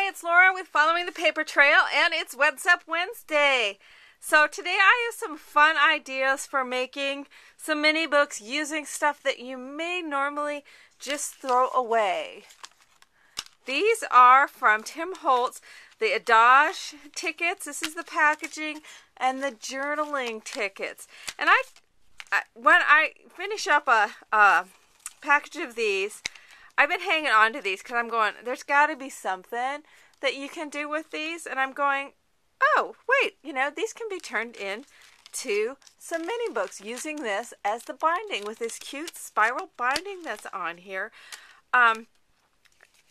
Hi, it's Laura with Following the Paper Trail, and it's What's Up Wednesday. So today I have some fun ideas for making some mini books using stuff that you may normally just throw away. These are from Tim Holtz, the Adage tickets. This is the packaging, and the journaling tickets. And when I finish up a package of these, I've been hanging on to these because I'm going, there's got to be something that you can do with these. And I'm going, oh, wait, these can be turned into some mini books using this as the binding with this cute spiral binding that's on here.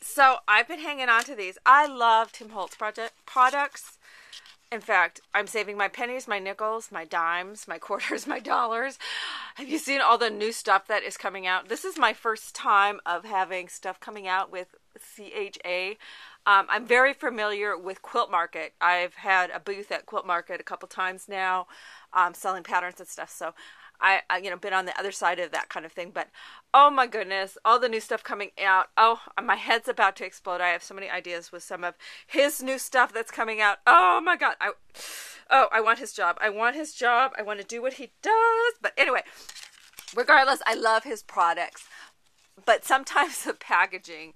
So I've been hanging on to these. I love Tim Holtz products. In fact, I'm saving my pennies, my nickels, my dimes, my quarters, my dollars. Have you seen all the new stuff that is coming out? This is my first time of having stuff coming out with CHA. I'm very familiar with Quilt Market. I've had a booth at Quilt Market a couple times now, selling patterns and stuff. So I been on the other side of that kind of thing. But oh my goodness, all the new stuff coming out. Oh, my head's about to explode. I have so many ideas with some of his new stuff that's coming out. Oh my God. I want his job. I want his job. I want to do what he does. But anyway, regardless, I love his products. But sometimes the packaging,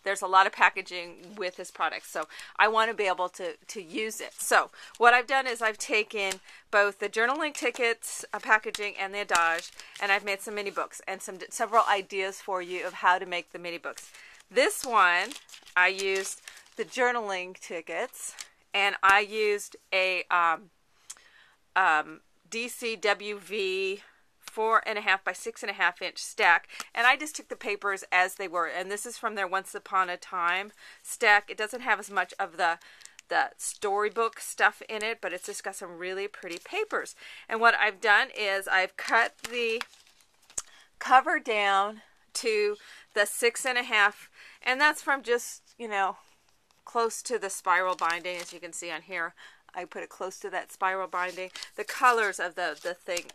there's a lot of packaging with his products. So I want to be able to use it. So what I've done is I've taken both the journaling tickets, packaging, and the Adage, and I've made some mini books and several ideas for you of how to make the mini books. This one, I used the journaling tickets, and I used a DCWV 4.5 by 6.5 inch stack, and I just took the papers as they were, and this is from their Once Upon a Time stack. It doesn't have as much of the storybook stuff in it, but it's just got some really pretty papers. And what I've done is I've cut the cover down to the 6.5, and that's from just close to the spiral binding, as you can see on here. I put it close to that spiral binding. The colors of the thing,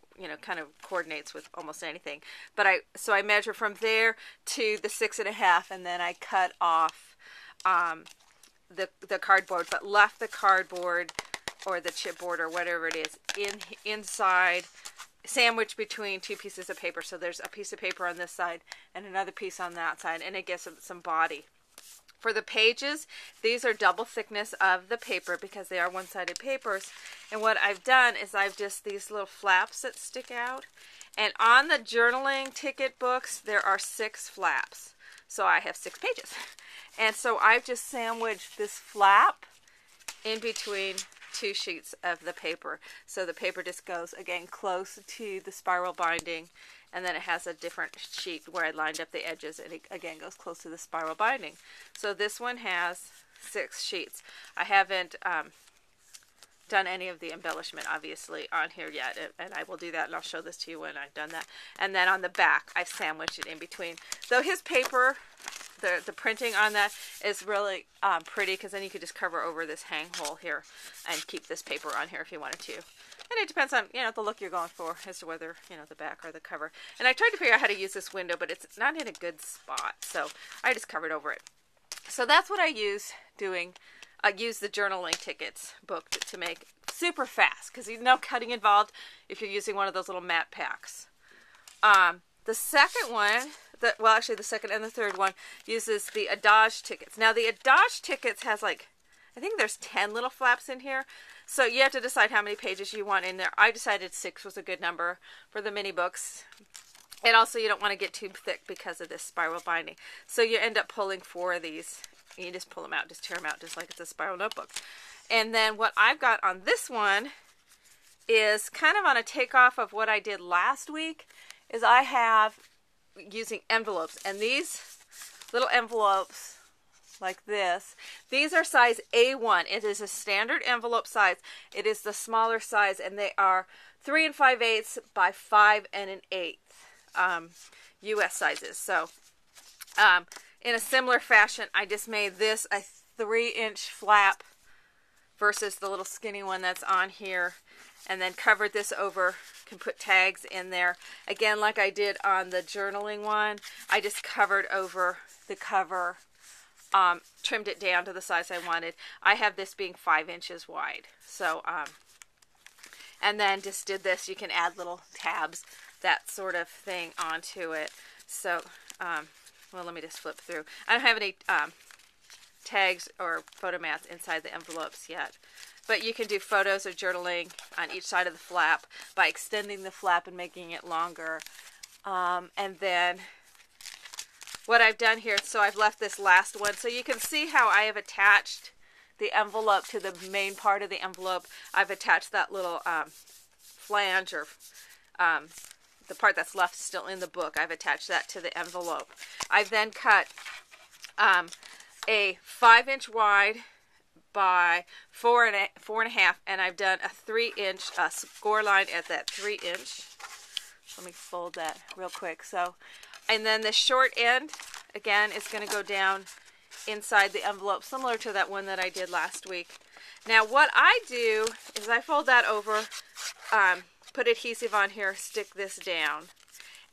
kind of coordinates with almost anything. But so I measure from there to the 6.5, and then I cut off the cardboard, but left the cardboard or the chipboard or whatever it is inside, sandwiched between two pieces of paper. So there's a piece of paper on this side and another piece on that side, and it gives some body. For the pages, these are double thickness of the paper because they are one-sided papers. And what I've done is I've just these little flaps that stick out. And on the journaling ticket books, there are 6 flaps. So I have 6 pages. And so I've just sandwiched this flap in between 2 sheets of the paper. So the paper just goes, again, close to the spiral binding. And then it has a different sheet where I lined up the edges, and it again goes close to the spiral binding. So this one has 6 sheets. I haven't done any of the embellishment, obviously, on here yet, and I will do that, and I'll show this to you when I've done that. And then on the back, I've sandwiched it in between. Though his paper, the printing on that is really pretty, because then you could just cover over this hang hole here and keep this paper on here if you wanted to. And it depends on, the look you're going for as to whether, the back or the cover. And I tried to figure out how to use this window, but it's not in a good spot. So I just covered over it. So that's what I use doing. I use the journaling tickets book to make super fast, because there's no cutting involved if you're using one of those little matte packs. The second one, the second and the third one uses the Adage tickets. Now the Adage tickets has I think there's 10 little flaps in here. So you have to decide how many pages you want in there. I decided 6 was a good number for the mini books. And also you don't want to get too thick because of this spiral binding. So you end up pulling 4 of these. You just pull them out, just tear them out, just like it's a spiral notebook. And then what I've got on this one is kind of on a takeoff of what I did last week, is I have using envelopes. And these little envelopes, like this, these are size A1. It is a standard envelope size. It is the smaller size, and they are 3 5/8 by 5 1/8 US sizes. So in a similar fashion, I just made this a 3-inch flap versus the little skinny one that's on here, and then covered this over. Can put tags in there again, like I did on the journaling one. I just covered over the cover trimmed it down to the size I wanted. I have this being 5 inches wide. So, and then just did this. You can add little tabs, that sort of thing onto it. So, well, let me just flip through. I don't have any tags or photo mats inside the envelopes yet. But you can do photos or journaling on each side of the flap by extending the flap and making it longer. And then what I've done here, so I've left this last one. So you can see how I have attached the envelope to the main part of the envelope. I've attached that little flange, or the part that's left still in the book. I've attached that to the envelope. I've then cut a 5-inch wide by 4.5, and I've done a 3-inch score line at that 3-inch. Let me fold that real quick. So, and then the short end again is going to go down inside the envelope, similar to that one that I did last week. Now, what I do is I fold that over, put adhesive on here, stick this down,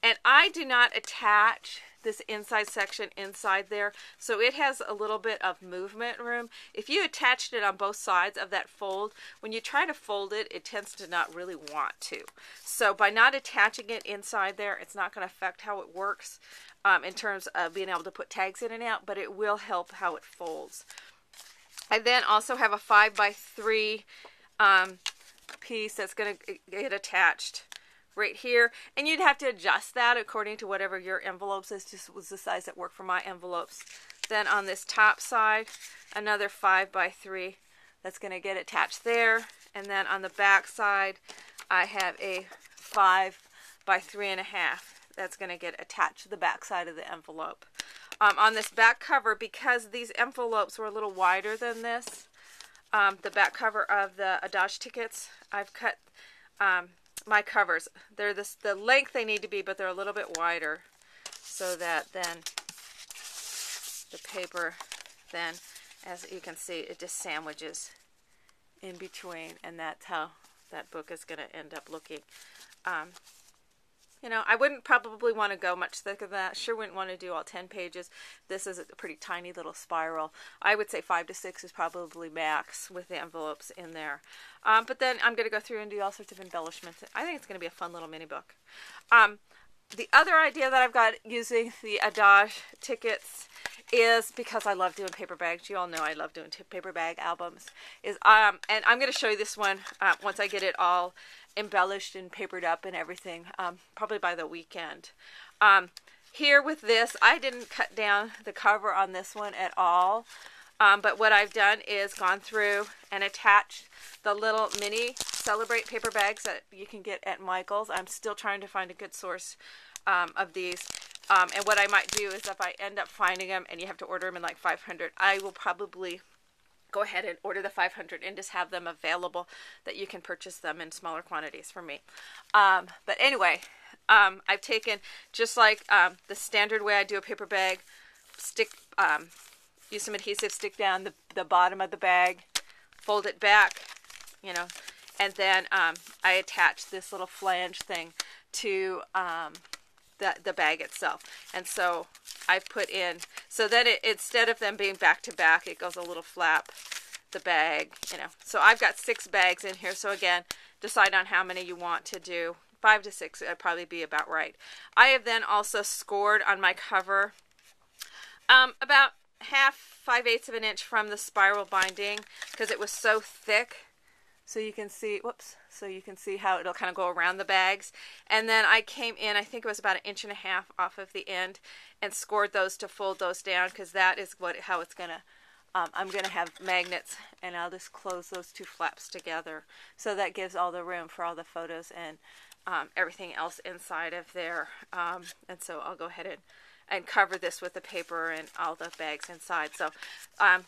and I do not attach this inside section inside there, so it has a little bit of movement room. If you attached it on both sides of that fold, when you try to fold it, it tends to not really want to. So by not attaching it inside there, it's not going to affect how it works in terms of being able to put tags in and out, but it will help how it folds. I then also have a 5x3 piece that's going to get attached right here, and you'd have to adjust that according to whatever your envelopes is. Just was the size that worked for my envelopes. Then on this top side, another 5x3 that's going to get attached there, and then on the back side I have a 5x3.5 that's going to get attached to the back side of the envelope. On this back cover, because these envelopes were a little wider than this, the back cover of the Adage tickets, I've cut my covers. They're the length they need to be, but they're a little bit wider, so that then the paper, then, as you can see, it just sandwiches in between, and that's how that book is going to end up looking. You know, I wouldn't probably want to go much thicker than that. Sure wouldn't want to do all 10 pages. This is a pretty tiny little spiral. I would say 5 to 6 is probably max with the envelopes in there. But then I'm going to go through and do all sorts of embellishments. I think it's going to be a fun little mini book. The other idea that I've got using the Adage tickets is, because I love doing paper bags. You all know I love doing paper bag albums. And I'm going to show you this one once I get it all embellished and papered up and everything, probably by the weekend. Here with this, I didn't cut down the cover on this one at all, but what I've done is gone through and attached the little mini Celebrate paper bags that you can get at Michael's. I'm still trying to find a good source of these. And what I might do is, if I end up finding them and you have to order them in like 500, I will probably go ahead and order the 500 and just have them available that you can purchase them in smaller quantities for me. But anyway, I've taken, just like the standard way I do a paper bag, use some adhesive, stick down the bottom of the bag, fold it back, you know, and then I attach this little flange thing to the bag itself. And so I've put in, so that instead of them being back to back, it goes a little flap, the bag, you know. So I've got 6 bags in here. So again, decide on how many you want to do. 5 to 6 would probably be about right. I have then also scored on my cover about 5/8 of an inch from the spiral binding, because it was so thick. So you can see, whoops, so you can see how it'll kind of go around the bags. And then I came in, I think it was about 1.5 inches off of the end, and scored those to fold those down, because that is how it's going to, I'm going to have magnets, and I'll just close those 2 flaps together. So that gives all the room for all the photos and everything else inside of there. And so I'll go ahead and cover this with the paper and all the bags inside. So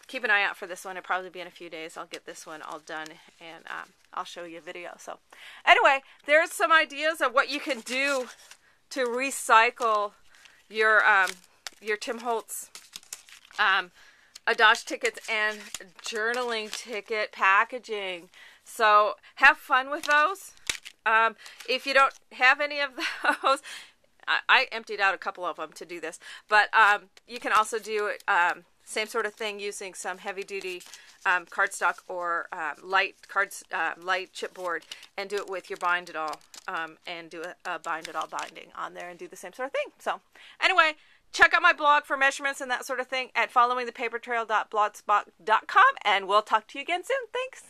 keep an eye out for this one. It'll probably be in a few days. I'll get this one all done, and I'll show you a video. So anyway, there's some ideas of what you can do to recycle your Tim Holtz Adage tickets and journaling ticket packaging. So have fun with those. If you don't have any of those, I emptied out a couple of them to do this, but you can also do it Same sort of thing using some heavy-duty cardstock or light chipboard, and do it with your Bind It All, and do a Bind It All binding on there and do the same sort of thing. So anyway, check out my blog for measurements and that sort of thing at followingthepapertrail.blogspot.com, and we'll talk to you again soon. Thanks.